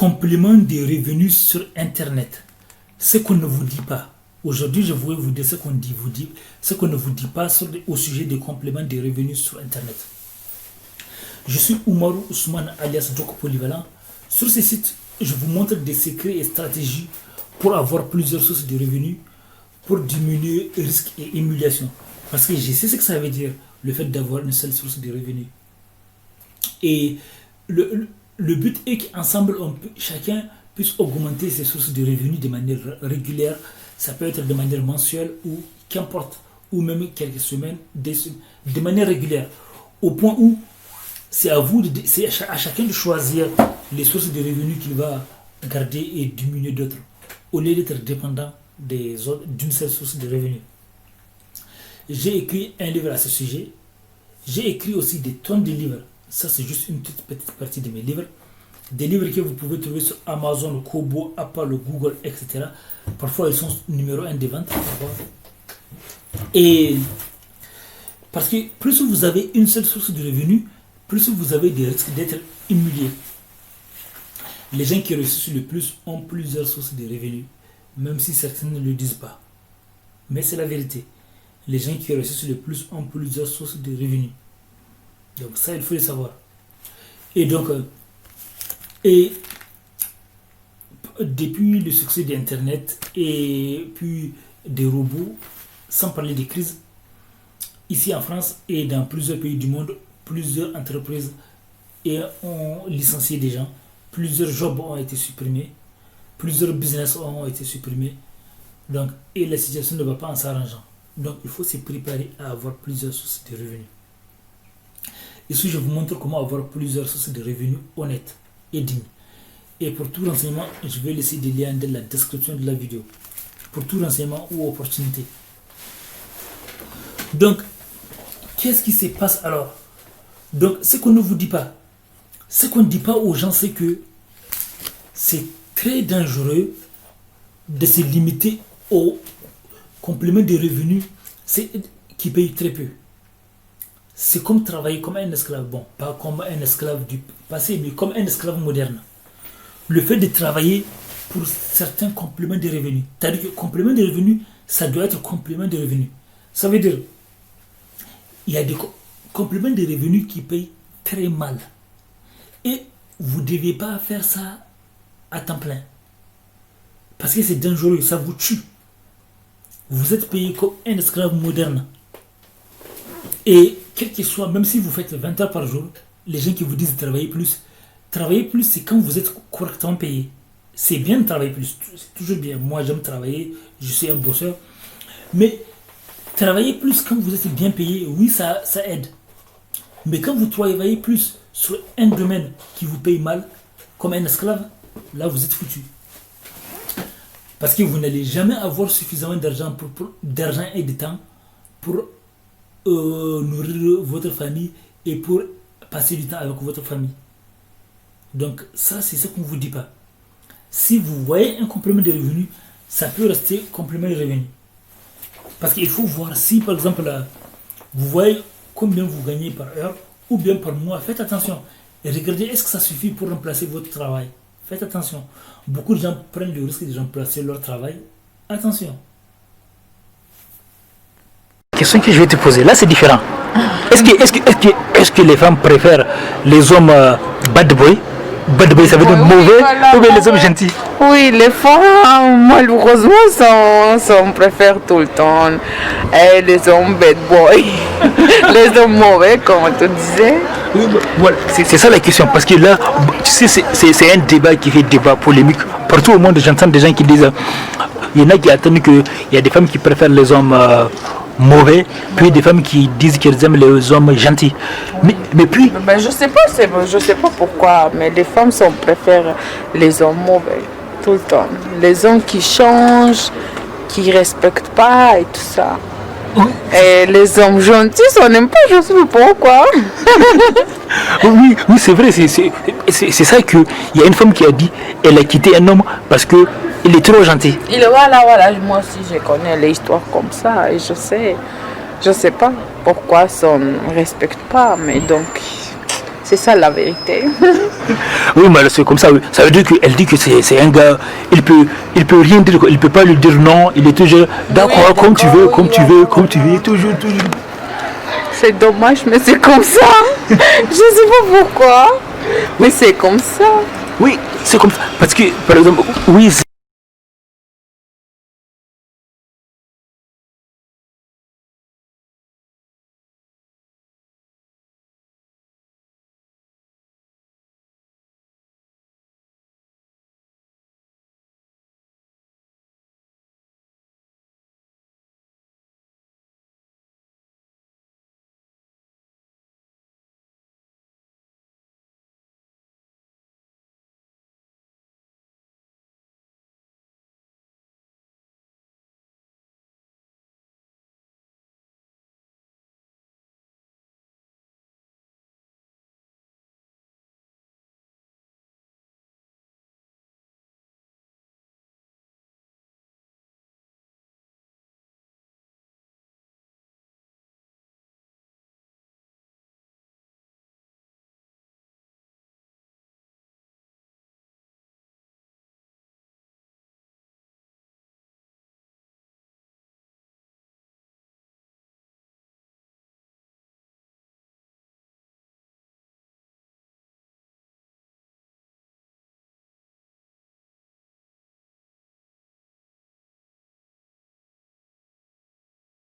complément des revenus sur Internet. Ce qu'on ne vous dit pas. Aujourd'hui, je voulais vous dire ce ce qu'on ne vous dit pas au sujet des compléments des revenus sur Internet. Je suis Oumarou Ousmane alias Djoko Polyvalent. Sur ce site, je vous montre des secrets et stratégies pour avoir plusieurs sources de revenus, pour diminuer risques et émulation. Parce que je sais ce que ça veut dire, le fait d'avoir une seule source de revenus. Et le but est qu'ensemble, chacun puisse augmenter ses sources de revenus de manière régulière. Ça peut être de manière mensuelle ou qu'importe, ou même quelques semaines, de manière régulière. Au point où c'est à chacun de choisir les sources de revenus qu'il va garder et diminuer d'autres, au lieu d'être dépendant d'une seule source de revenus. J'ai écrit un livre à ce sujet. J'ai écrit aussi des tonnes de livres. Ça, c'est juste une toute petite partie de mes livres. Des livres que vous pouvez trouver sur Amazon, Kobo, Apple, Google, etc. Parfois, ils sont numéro 1 des ventes. Et parce que plus vous avez une seule source de revenus, plus vous avez des risques d'être humilié. Les gens qui réussissent le plus ont plusieurs sources de revenus, même si certains ne le disent pas. Mais c'est la vérité. Les gens qui réussissent le plus ont plusieurs sources de revenus. Donc ça, il faut le savoir. Et donc, depuis le succès d'Internet et puis des robots, sans parler des crises, ici en France et dans plusieurs pays du monde, plusieurs entreprises ont licencié des gens, plusieurs jobs ont été supprimés, plusieurs business ont été supprimés. Donc, et la situation ne va pas en s'arrangeant. Donc, il faut se préparer à avoir plusieurs sources de revenus. Ici, je vous montre comment avoir plusieurs sources de revenus honnêtes et dignes. Et pour tout renseignement, je vais laisser des liens dans la description de la vidéo. Pour tout renseignement ou opportunité. Donc, qu'est-ce qui se passe alors? Donc, ce qu'on ne vous dit pas, ce qu'on ne dit pas aux gens, c'est que c'est très dangereux de se limiter aux compléments de revenus qui payent très peu. C'est comme travailler comme un esclave. Bon, pas comme un esclave du passé, mais comme un esclave moderne. Le fait de travailler pour certains compléments de revenus. C'est-à-dire que complément de revenus, ça doit être complément de revenus. Ça veut dire, il y a des compléments de revenus qui payent très mal. Et vous ne devez pas faire ça à temps plein. Parce que c'est dangereux, ça vous tue. Vous êtes payé comme un esclave moderne. Et quel que soit, même si vous faites 20 heures par jour, les gens qui vous disent travailler plus, c'est quand vous êtes correctement payé. C'est bien de travailler plus, c'est toujours bien. Moi, j'aime travailler, je suis un bosseur. Mais travailler plus quand vous êtes bien payé, oui, ça aide. Mais quand vous travaillez plus sur un domaine qui vous paye mal, comme un esclave, là, vous êtes foutu. Parce que vous n'allez jamais avoir suffisamment d'argent d'argent et de temps pour nourrir votre famille et pour passer du temps avec votre famille. Donc ça, c'est ce qu'on ne vous dit pas. Si vous voyez un complément de revenus, ça peut rester complément de revenus. Parce qu'il faut voir si, par exemple, vous voyez combien vous gagnez par heure ou bien par mois. Faites attention. Et regardez, est-ce que ça suffit pour remplacer votre travail? Faites attention. Beaucoup de gens prennent le risque de remplacer leur travail. Attention. La question que je vais te poser, là c'est différent. Est-ce que les femmes préfèrent les hommes bad boy? Bad boy, ça veut dire mauvais, voilà, ou bien les hommes gentils? Oui, les femmes, malheureusement, préfèrent tout le temps les hommes bad boy. Les hommes mauvais, comme tu disais. Oui, voilà, c'est ça la question. Parce que là, tu sais, c'est un débat qui fait débat polémique. Partout au monde, j'entends des gens qui disent il y en a qui attendent qu'il y a des femmes qui préfèrent les hommes mauvais, puis des femmes qui disent qu'elles aiment les hommes gentils. Mais puis... Ben, je sais pas pourquoi, mais les femmes préfèrent les hommes mauvais, tout le temps. Les hommes qui changent, qui ne respectent pas et tout ça. Oui. Et les hommes gentils, on n'aime pas, je sais pas pourquoi. Oui, c'est vrai, c'est ça qu'il y a une femme qui a dit, elle a quitté un homme parce que il est trop gentil. Voilà, moi aussi je connais les histoires comme ça et je sais pas pourquoi on ne respecte pas, mais donc C'est ça la vérité. Oui, mais c'est comme ça. Oui. Ça veut dire qu'elle dit que c'est un gars. Il peut rien dire. Il peut pas lui dire non. Il est toujours d'accord, Oui, comme tu veux, comme oui, tu veux, comme tu veux. Toujours. C'est dommage, mais c'est comme ça. Je sais pas pourquoi. Mais c'est comme ça. Oui, c'est comme ça. Parce que, par exemple, oui.